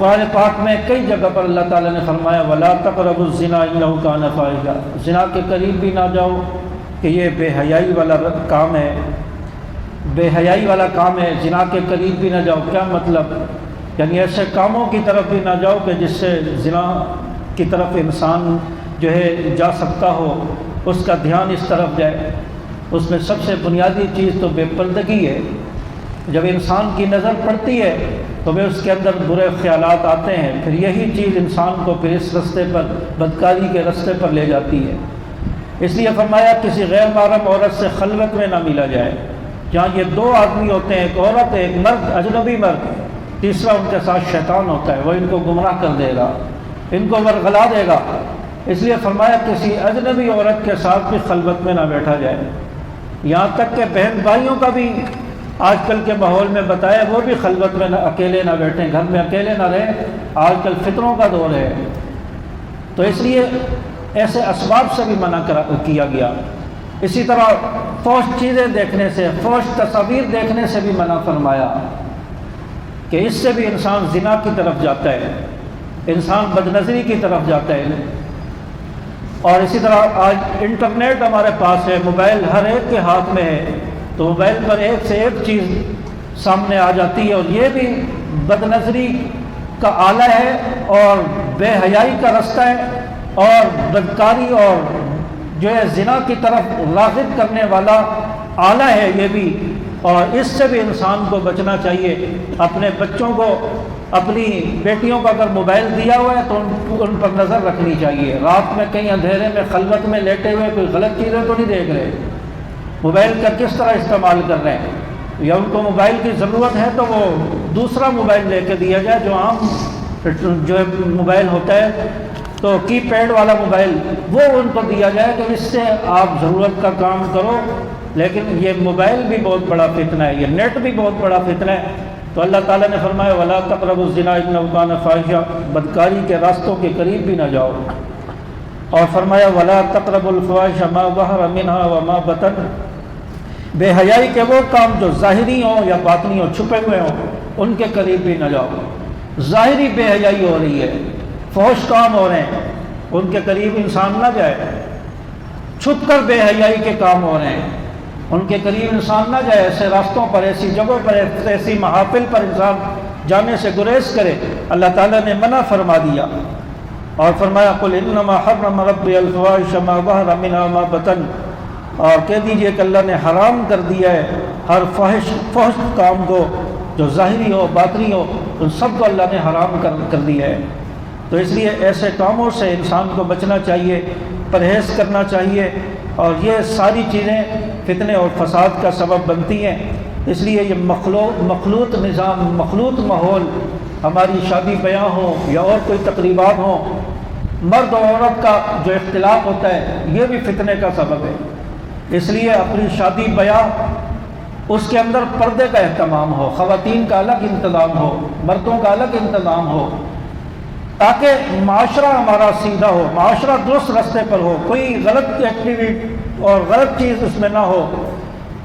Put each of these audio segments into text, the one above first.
قرآن پاک میں کئی جگہ پر اللہ تعالیٰ نے فرمایا وَلَا تَقْرَبُوا الزِّنَا إِنَّهُ كَانَ فَاحِشًا، زنا کے قریب بھی نہ جاؤ کہ یہ بے حیائی والا کام ہے، بے حیائی والا کام ہے، زنا کے قریب بھی نہ جاؤ۔ کیا مطلب؟ یعنی ایسے کاموں کی طرف بھی نہ جاؤ کہ جس سے زنا کی طرف انسان جو ہے جا سکتا ہو، اس کا دھیان اس طرف جائے۔ اس میں سب سے بنیادی چیز تو بے پردگی ہے۔ جب انسان کی نظر پڑتی ہے تو وہ اس کے اندر برے خیالات آتے ہیں، پھر یہی چیز انسان کو پھر اس رستے پر، بدکاری کے رستے پر لے جاتی ہے۔ اس لیے فرمایا کسی غیر محرم عورت سے خلوت میں نہ ملا جائے۔ جہاں یہ دو آدمی ہوتے ہیں، ایک عورت ایک مرد، اجنبی مرد، تیسرا ان کے ساتھ شیطان ہوتا ہے، وہ ان کو گمراہ کر دے گا، ان کو ورغلا دے گا۔ اس لیے فرمایا کسی اجنبی عورت کے ساتھ بھی خلوت میں نہ بیٹھا جائے۔ یہاں تک کہ بہن بھائیوں کا بھی آج کل کے ماحول میں بتایا، وہ بھی خلوت میں اکیلے نہ بیٹھیں، گھر میں اکیلے نہ رہیں۔ آج کل فتنوں کا دور ہے، تو اس لیے ایسے اسباب سے بھی منع کیا گیا۔ اسی طرح فحش چیزیں دیکھنے سے، فحش تصاویر دیکھنے سے بھی منع فرمایا کہ اس سے بھی انسان زنا کی طرف جاتا ہے، انسان بدنظری کی طرف جاتا ہے۔ اور اسی طرح آج انٹرنیٹ ہمارے پاس ہے، موبائل ہر ایک کے ہاتھ میں ہے، تو موبائل پر ایک سے ایک چیز سامنے آ جاتی ہے، اور یہ بھی بدنظری کا آلہ ہے اور بے حیائی کا رستہ ہے اور بدکاری اور جو ہے زنا کی طرف راغب کرنے والا آلہ ہے یہ بھی۔ اور اس سے بھی انسان کو بچنا چاہیے۔ اپنے بچوں کو، اپنی بیٹیوں کو اگر موبائل دیا ہوا ہے تو ان پر نظر رکھنی چاہیے۔ رات میں کہیں اندھیرے میں خلوت میں لیٹے ہوئے کوئی غلط چیزیں تو نہیں دیکھ رہے، موبائل کا کس طرح استعمال کر رہے ہیں، یا ان کو موبائل کی ضرورت ہے تو وہ دوسرا موبائل لے کے دیا جائے، جو عام جو موبائل ہوتا ہے تو کی پیڈ والا موبائل، وہ ان کو دیا جائے کہ اس سے آپ ضرورت کا کام کرو۔ لیکن یہ موبائل بھی بہت بڑا فتنہ ہے، یہ نیٹ بھی بہت بڑا فتنہ ہے۔ تو اللہ تعالیٰ نے فرمایا وَلَا تَقْرَبُوا الزِّنَا إِنَّهُ كَانَ فَاحِشًا، بدکاری کے راستوں کے قریب بھی نہ جاؤ۔ اور فرمایا وَلَا تَقْرَبُوا الْفَوَاحِشَ مَا ظَهَرَ مِنْهَا وَمَا بَطَنَ، بے حیائی کے وہ کام جو ظاہری ہوں یا باطنی ہوں، چھپے ہوئے ہوں، ان کے قریب بھی نہ جاؤ۔ ظاہری بے حیائی ہو رہی ہے، فحش کام ہو رہے ہیں، ان کے قریب انسان نہ جائے۔ چھپ کر بے حیائی کے کام ہو رہے ہیں، ان کے قریب انسان نہ جائے۔ ایسے راستوں پر، ایسی جگہوں پر، ایسی محافل پر انسان جانے سے گریز کرے۔ اللہ تعالیٰ نے منع فرما دیا اور فرمایا قُلْ إِنَّمَا حَرَّمَ رَبِّيَ الْفَوَاحِشَ مَا ظَهَرَ مِنْهَا وَمَا بَطَنَ، اور کہہ دیجئے کہ اللہ نے حرام کر دیا ہے ہر فحش کام کو، جو ظاہری ہو باطنی ہو، ان سب کو اللہ نے حرام کر دیا ہے۔ تو اس لیے ایسے کاموں سے انسان کو بچنا چاہیے، پرہیز کرنا چاہیے، اور یہ ساری چیزیں فتنے اور فساد کا سبب بنتی ہیں۔ اس لیے یہ مخلوط نظام، مخلوط ماحول، ہماری شادی بیاہ ہوں یا اور کوئی تقریبات ہوں، مرد اور عورت کا جو اختلاف ہوتا ہے یہ بھی فتنے کا سبب ہے۔ اس لیے اپنی شادی بیاہ اس کے اندر پردے کا اہتمام ہو، خواتین کا الگ انتظام ہو، مردوں کا الگ انتظام ہو، تاکہ معاشرہ ہمارا سیدھا ہو، معاشرہ درست رستے پر ہو، کوئی غلط ایکٹیویٹی اور غلط چیز اس میں نہ ہو۔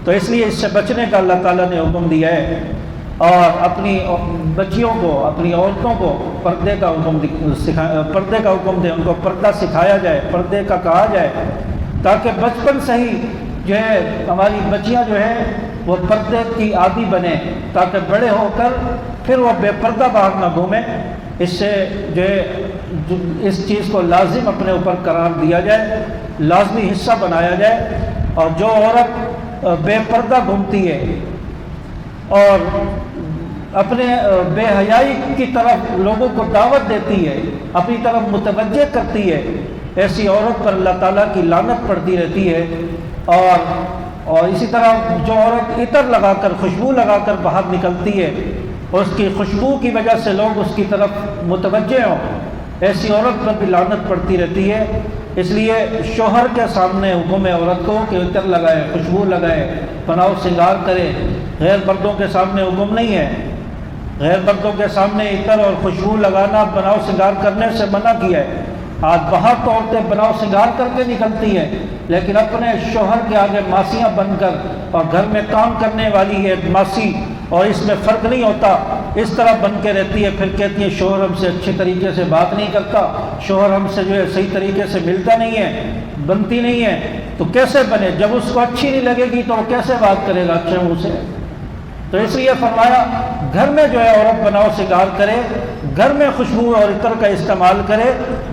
تو اس لیے اس سے بچنے کا اللہ تعالیٰ نے حکم دیا ہے، اور اپنی بچیوں کو، اپنی عورتوں کو پردے کا حکم دے، ان کو پردہ سکھایا جائے، پردے کا کہا جائے، تاکہ بچپن سے ہی جو ہے ہماری بچیاں جو ہیں وہ پردے کی عادی بنیں، تاکہ بڑے ہو کر پھر وہ بے پردہ باہر نہ گھومیں۔ اس سے جو ہے اس چیز کو لازم اپنے اوپر قرار دیا جائے، لازمی حصہ بنایا جائے۔ اور جو عورت بے پردہ گھومتی ہے اور اپنے بے حیائی کی طرف لوگوں کو دعوت دیتی ہے، اپنی طرف متوجہ کرتی ہے، ایسی عورت پر اللہ تعالیٰ کی لعنت پڑتی رہتی ہے۔ اور اسی طرح جو عورت عطر لگا کر، خوشبو لگا کر باہر نکلتی ہے، اور اس کی خوشبو کی وجہ سے لوگ اس کی طرف متوجہ ہوں، ایسی عورت پر بھی لعنت پڑتی رہتی ہے۔ اس لیے شوہر کے سامنے حکم ہے عورت کو کہ عطر لگائے، خوشبو لگائے، بناؤ سنگار کرے۔ غیر مردوں کے سامنے حکم نہیں ہے، غیر مردوں کے سامنے عطر اور خوشبو لگانا، بناؤ سنگار کرنے سے منع کیا ہے۔ آج باہر تو عورتیں بناؤ سنگار کر کے نکلتی ہیں، لیکن اپنے شوہر کے آگے ماسیاں بن کر، اور گھر میں کام کرنے والی ہے ماسی، اور اس میں فرق نہیں ہوتا۔ اس طرح بن کے رہتی ہے، پھر کہتی ہے شوہر ہم سے اچھے طریقے سے بات نہیں کرتا، شوہر ہم سے جو ہے صحیح طریقے سے ملتا نہیں ہے، بنتی نہیں ہے، تو کیسے بنے؟ جب اس کو اچھی نہیں لگے گی تو وہ کیسے بات کرے گا اچھے منہ سے؟ تو اس لیے فرمایا گھر میں جو ہے عورت بناؤ سنگار کرے، گھر میں خوشبو اور عطر کا استعمال کرے،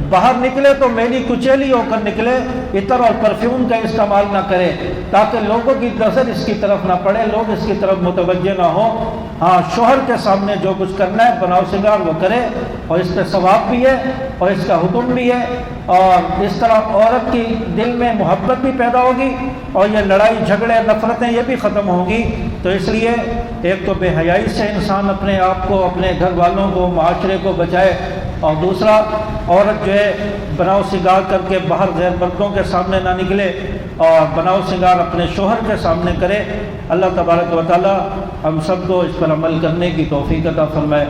باہر نکلے تو میلی کچیلی ہو کر نکلے، عطر اور پرفیوم کا استعمال نہ کرے تاکہ لوگوں کی نظر اس کی طرف نہ پڑے، لوگ اس کی طرف متوجہ نہ ہو۔ ہاں شوہر کے سامنے جو کچھ کرنا ہے بناؤ سنگار وہ کرے، اور اس پہ ثواب بھی ہے اور اس کا حکم بھی ہے، اور اس طرح عورت کی دل میں محبت بھی پیدا ہوگی اور یہ لڑائی جھگڑے نفرتیں یہ بھی ختم ہوں گی۔ تو اس لیے ایک تو بے حیائی سے انسان اپنے آپ کو، اپنے گھر والوں کو، معاشرے کو بچائے، اور دوسرا عورت جو ہے بناؤ سنگار کر کے باہر غیر مردوں کے سامنے نہ نکلے اور بناؤ سنگار اپنے شوہر کے سامنے کرے۔ اللہ تبارک و تعالی ہم سب کو اس پر عمل کرنے کی توفیق عطا فرمائے۔